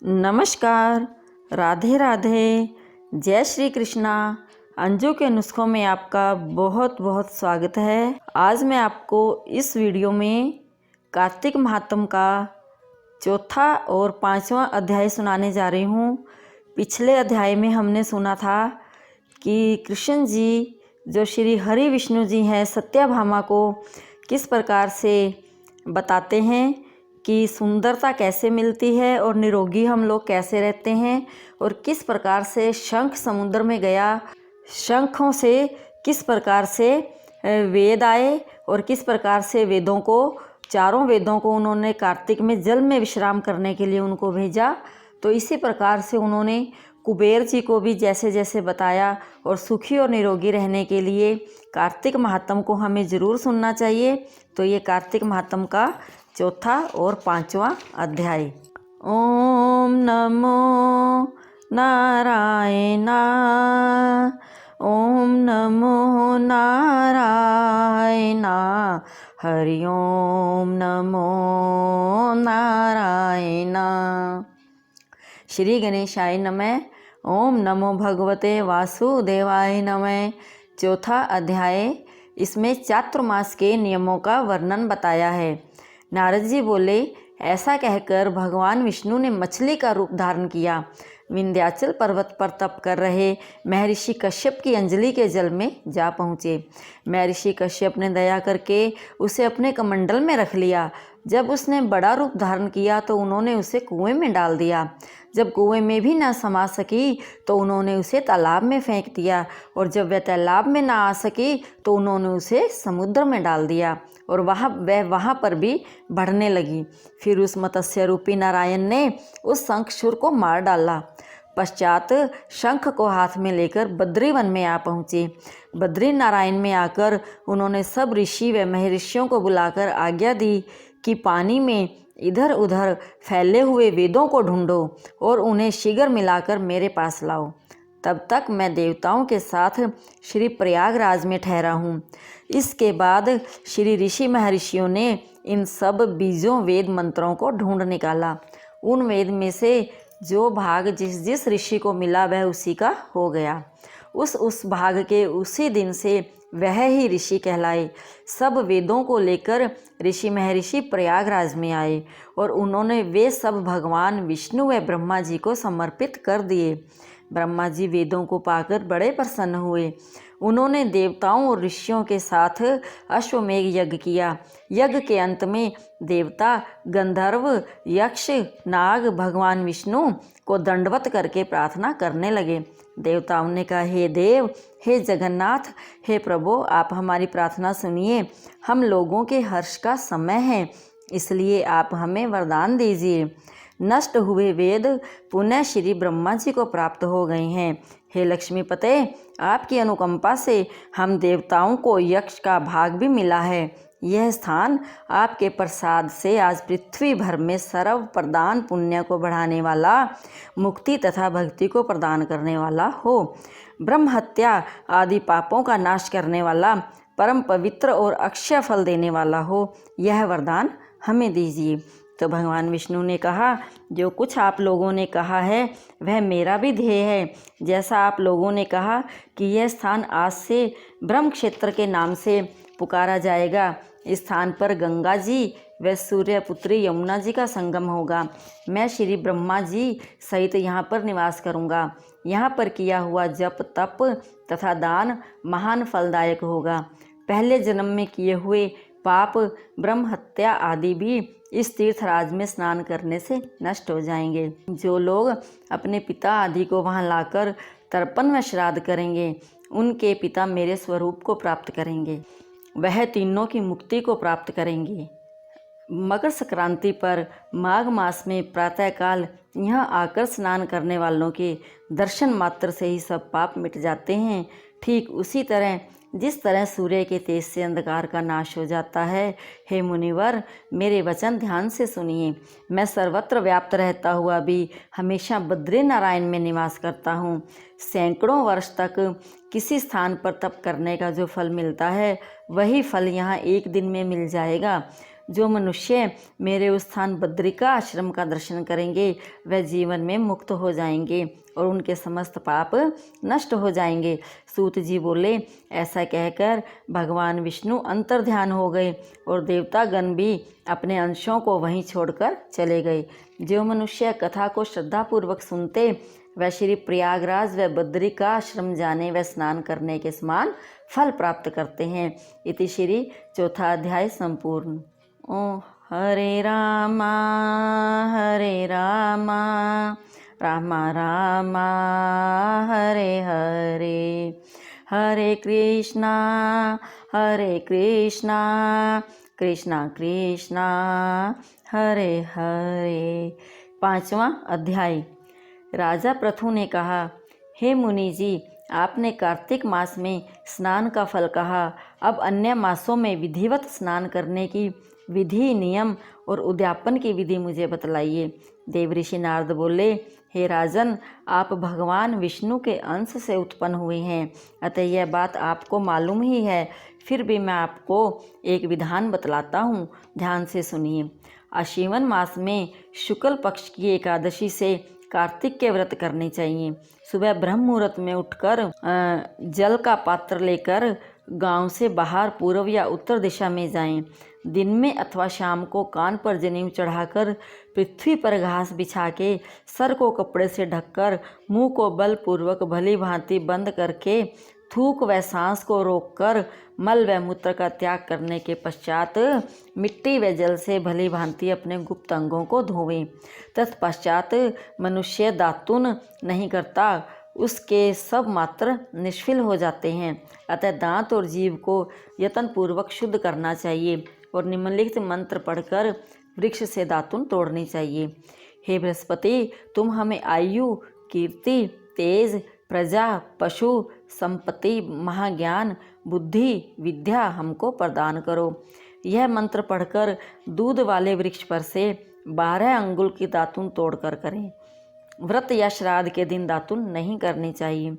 नमस्कार, राधे राधे, जय श्री कृष्णा। अंजू के नुस्खों में आपका बहुत बहुत स्वागत है। आज मैं आपको इस वीडियो में कार्तिक महात्म का चौथा और पांचवा अध्याय सुनाने जा रही हूँ। पिछले अध्याय में हमने सुना था कि कृष्ण जी जो श्री हरि विष्णु जी हैं सत्याभामा को किस प्रकार से बताते हैं कि सुंदरता कैसे मिलती है और निरोगी हम लोग कैसे रहते हैं, और किस प्रकार से शंख समुद्र में गया, शंखों से किस प्रकार से वेद आए और किस प्रकार से वेदों को, चारों वेदों को उन्होंने कार्तिक में जल में विश्राम करने के लिए उनको भेजा। तो इसी प्रकार से उन्होंने कुबेर जी को भी जैसे जैसे बताया, और सुखी और निरोगी रहने के लिए कार्तिक महात्म को हमें ज़रूर सुनना चाहिए। तो ये कार्तिक महात्म का चौथा और पांचवा अध्याय। ओम नमो नारायण, ओम नमो नारायण, हरि ओम नमो नारायण। श्री गणेशाय नमः। ओम नमो भगवते वासुदेवाय नमः। चौथा अध्याय, इसमें चातुर्मास के नियमों का वर्णन बताया है। नारद जी बोले, ऐसा कहकर भगवान विष्णु ने मछली का रूप धारण किया। विंध्याचल पर्वत पर तप कर रहे महर्षि कश्यप की अंजलि के जल में जा पहुँचे। महर्षि कश्यप ने दया करके उसे अपने कमंडल में रख लिया। जब उसने बड़ा रूप धारण किया तो उन्होंने उसे कुएं में डाल दिया। जब कुएं में भी न समा सकी तो उन्होंने उसे तालाब में फेंक दिया, और जब वह तालाब में ना आ सकी तो उन्होंने उसे समुद्र में डाल दिया, और वहाँ पर भी बढ़ने लगी। फिर उस मत्स्य रूपी नारायण ने उस शंखचूर को मार डाला। पश्चात शंख को हाथ में लेकर बद्री वन में आ पहुँचे। बद्री नारायण में आकर उन्होंने सब ऋषि व महर्षियों को बुलाकर आज्ञा दी कि पानी में इधर उधर फैले हुए वेदों को ढूंढो और उन्हें शीघ्र मिलाकर मेरे पास लाओ। तब तक मैं देवताओं के साथ श्री प्रयागराज में ठहरा हूँ। इसके बाद श्री ऋषि महर्षियों ने इन सब बीजों वेद मंत्रों को ढूंढ निकाला। उन वेद में से जो भाग जिस जिस ऋषि को मिला वह उसी का हो गया। उस भाग के उसी दिन से वह ही ऋषि कहलाए। सब वेदों को लेकर ऋषि महर्षि प्रयागराज में आए, और उन्होंने वे सब भगवान विष्णु व ब्रह्मा जी को समर्पित कर दिए। ब्रह्मा जी वेदों को पाकर बड़े प्रसन्न हुए। उन्होंने देवताओं और ऋषियों के साथ अश्वमेघ यज्ञ किया। यज्ञ के अंत में देवता, गंधर्व, यक्ष, नाग भगवान विष्णु को दंडवत करके प्रार्थना करने लगे। देवताओं ने कहा, हे देव, हे जगन्नाथ, हे प्रभु, आप हमारी प्रार्थना सुनिए। हम लोगों के हर्ष का समय है, इसलिए आप हमें वरदान दीजिए। नष्ट हुए वेद पुनः श्री ब्रह्मा जी को प्राप्त हो गए हैं। हे लक्ष्मीपते, आपकी अनुकंपा से हम देवताओं को यक्ष का भाग भी मिला है। यह स्थान आपके प्रसाद से आज पृथ्वी भर में सर्व प्रदान पुण्य को बढ़ाने वाला, मुक्ति तथा भक्ति को प्रदान करने वाला हो, ब्रह्म हत्या आदि पापों का नाश करने वाला, परम पवित्र और अक्षय फल देने वाला हो। यह वरदान हमें दीजिए। तो भगवान विष्णु ने कहा, जो कुछ आप लोगों ने कहा है वह मेरा भी ध्येय है। जैसा आप लोगों ने कहा कि यह स्थान आज से ब्रह्म क्षेत्र के नाम से पुकारा जाएगा। इस स्थान पर गंगा जी व सूर्यपुत्री यमुना जी का संगम होगा। मैं श्री ब्रह्मा जी सहित यहाँ पर निवास करूँगा। यहाँ पर किया हुआ जप, तप तथा दान महान फलदायक होगा। पहले जन्म में किए हुए पाप, ब्रह्म हत्या आदि भी इस तीर्थराज में स्नान करने से नष्ट हो जाएंगे। जो लोग अपने पिता आदि को वहाँ लाकर तर्पण व श्राद्ध करेंगे, उनके पिता मेरे स्वरूप को प्राप्त करेंगे। वह तीनों की मुक्ति को प्राप्त करेंगे। मकर संक्रांति पर माघ मास में प्रातःकाल यहाँ आकर स्नान करने वालों के दर्शन मात्र से ही सब पाप मिट जाते हैं। ठीक उसी तरह जिस तरह सूर्य के तेज से अंधकार का नाश हो जाता है। हे मुनिवर, मेरे वचन ध्यान से सुनिए। मैं सर्वत्र व्याप्त रहता हुआ भी हमेशा बद्री नारायण में निवास करता हूँ। सैकड़ों वर्ष तक किसी स्थान पर तप करने का जो फल मिलता है, वही फल यहाँ एक दिन में मिल जाएगा। जो मनुष्य मेरे उस स्थान बद्रिका आश्रम का दर्शन करेंगे वह जीवन में मुक्त हो जाएंगे और उनके समस्त पाप नष्ट हो जाएंगे। सूत जी बोले, ऐसा कहकर भगवान विष्णु अंतर्ध्यान हो गए और देवतागण भी अपने अंशों को वहीं छोड़कर चले गए। जो मनुष्य कथा को श्रद्धापूर्वक सुनते वह श्री प्रयागराज व बद्रिका आश्रम जाने व स्नान करने के समान फल प्राप्त करते हैं। इति श्री चौथा अध्याय संपूर्ण। ओ हरे रामा रामा रामा हरे हरे, हरे कृष्णा कृष्णा कृष्णा हरे हरे। पांचवा अध्याय। राजा पृथु ने कहा, हे मुनि जी, आपने कार्तिक मास में स्नान का फल कहा, अब अन्य मासों में विधिवत स्नान करने की विधि, नियम और उद्यापन की विधि मुझे बतलाइए। देवऋषि नारद बोले, हे राजन, आप भगवान विष्णु के अंश से उत्पन्न हुए हैं, अतः यह बात आपको मालूम ही है। फिर भी मैं आपको एक विधान बतलाता हूँ, ध्यान से सुनिए। आश्विन मास में शुक्ल पक्ष की एकादशी से कार्तिक के व्रत करने चाहिए। सुबह ब्रह्म मुहूर्त में उठकर जल का पात्र लेकर गांव से बाहर पूर्व या उत्तर दिशा में जाएं। दिन में अथवा शाम को कान पर जनेऊ चढ़ाकर पृथ्वी पर घास बिछा के सर को कपड़े से ढककर मुंह को बलपूर्वक भली भांति बंद करके थूक व सांस को रोककर मल व मूत्र का त्याग करने के पश्चात मिट्टी व जल से भली भांति अपने गुप्त अंगों को धोवें। तत्पश्चात मनुष्य दातुन नहीं करता, उसके सब मात्र निष्फल हो जाते हैं। अतः दांत और जीभ को यत्नपूर्वक शुद्ध करना चाहिए और निम्नलिखित मंत्र पढ़कर वृक्ष से दातुन तोड़नी चाहिए। हे बृहस्पति, तुम हमें आयु, कीर्ति, तेज, प्रजा, पशु, संपत्ति, महाज्ञान, बुद्धि, विद्या हमको प्रदान करो। यह मंत्र पढ़कर दूध वाले वृक्ष पर से 12 अंगुल की दातुन तोड़कर करें। व्रत या श्राद्ध के दिन दातुन नहीं करनी चाहिए।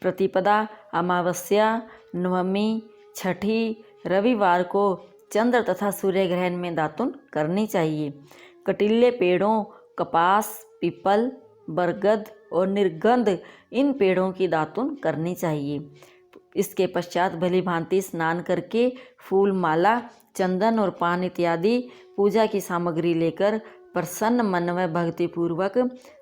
प्रतिपदा, अमावस्या, नवमी, छठी, रविवार को चंद्र तथा सूर्य ग्रहण में दातुन करनी चाहिए। कटीले पेड़ों, कपास, पीपल, बरगद और निर्गंध इन पेड़ों की दातुन करनी चाहिए। इसके पश्चात भली भांति स्नान करके फूल, माला, चंदन और पान इत्यादि पूजा की सामग्री लेकर प्रसन्न मन व भक्तिपूर्वक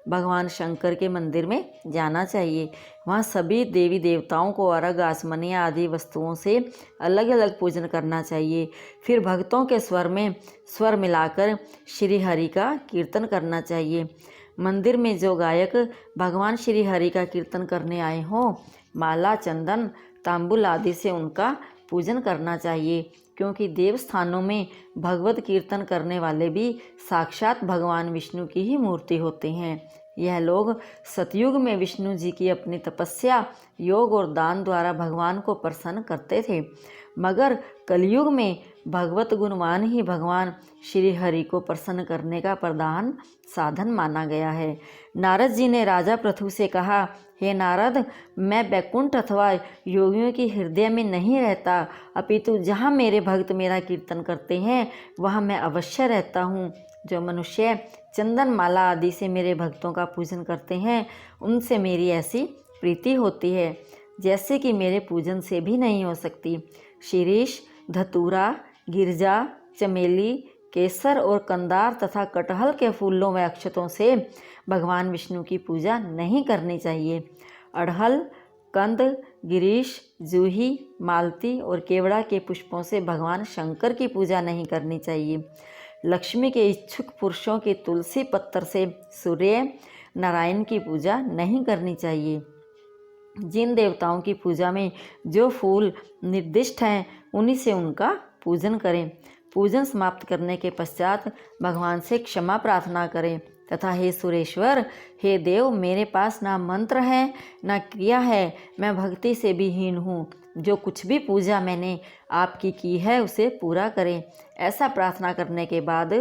भगवान शंकर के मंदिर में जाना चाहिए। वहाँ सभी देवी देवताओं को अर्घ, आसमनी आदि वस्तुओं से अलग अलग पूजन करना चाहिए। फिर भक्तों के स्वर में स्वर मिलाकर श्री हरि का कीर्तन करना चाहिए। मंदिर में जो गायक भगवान श्री हरि का कीर्तन करने आए हों, माला, चंदन, तांबुल आदि से उनका पूजन करना चाहिए, क्योंकि देव स्थानों में भगवत कीर्तन करने वाले भी साक्षात भगवान विष्णु की ही मूर्ति होते हैं। यह लोग सतयुग में विष्णु जी की अपनी तपस्या, योग और दान द्वारा भगवान को प्रसन्न करते थे, मगर कलयुग में भगवत गुणवान ही भगवान श्री हरि को प्रसन्न करने का प्रधान साधन माना गया है। नारद जी ने राजा पृथु से कहा, हे नारद, मैं बैकुंठ अथवा योगियों की हृदय में नहीं रहता, अपितु जहाँ मेरे भक्त मेरा कीर्तन करते हैं वहाँ मैं अवश्य रहता हूँ। जो मनुष्य चंदन, माला आदि से मेरे भक्तों का पूजन करते हैं उनसे मेरी ऐसी प्रीति होती है जैसे कि मेरे पूजन से भी नहीं हो सकती। शीरीष, धतूरा, गिरजा, चमेली, केसर और कंदार तथा कटहल के फूलों व अक्षतों से भगवान विष्णु की पूजा नहीं करनी चाहिए। अड़हल, कंद, गिरीश, जूही, मालती और केवड़ा के पुष्पों से भगवान शंकर की पूजा नहीं करनी चाहिए। लक्ष्मी के इच्छुक पुरुषों की तुलसी पत्तर से सूर्य नारायण की पूजा नहीं करनी चाहिए। जिन देवताओं की पूजा में जो फूल निर्दिष्ट हैं उन्हीं से उनका पूजन करें। पूजन समाप्त करने के पश्चात भगवान से क्षमा प्रार्थना करें तथा हे सुरेश्वर, हे देव, मेरे पास ना मंत्र है ना क्रिया है, मैं भक्ति से भी हीन हूँ। जो कुछ भी पूजा मैंने आपकी की है उसे पूरा करें। ऐसा प्रार्थना करने के बाद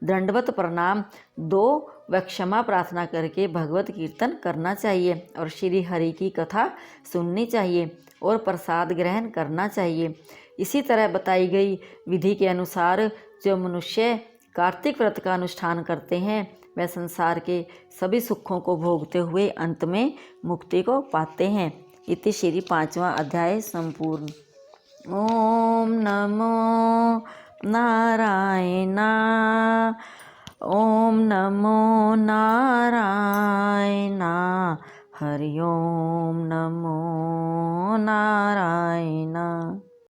दंडवत प्रणाम दो व क्षमा प्रार्थना करके भगवत कीर्तन करना चाहिए और श्री हरि की कथा सुननी चाहिए और प्रसाद ग्रहण करना चाहिए। इसी तरह बताई गई विधि के अनुसार जो मनुष्य कार्तिक व्रत का अनुष्ठान करते हैं वह संसार के सभी सुखों को भोगते हुए अंत में मुक्ति को पाते हैं। इति श्री 5वां अध्याय संपूर्ण। ओम नमो नारायणा। ओम नमो नारायणा। हरि ओम नमो नारायणा।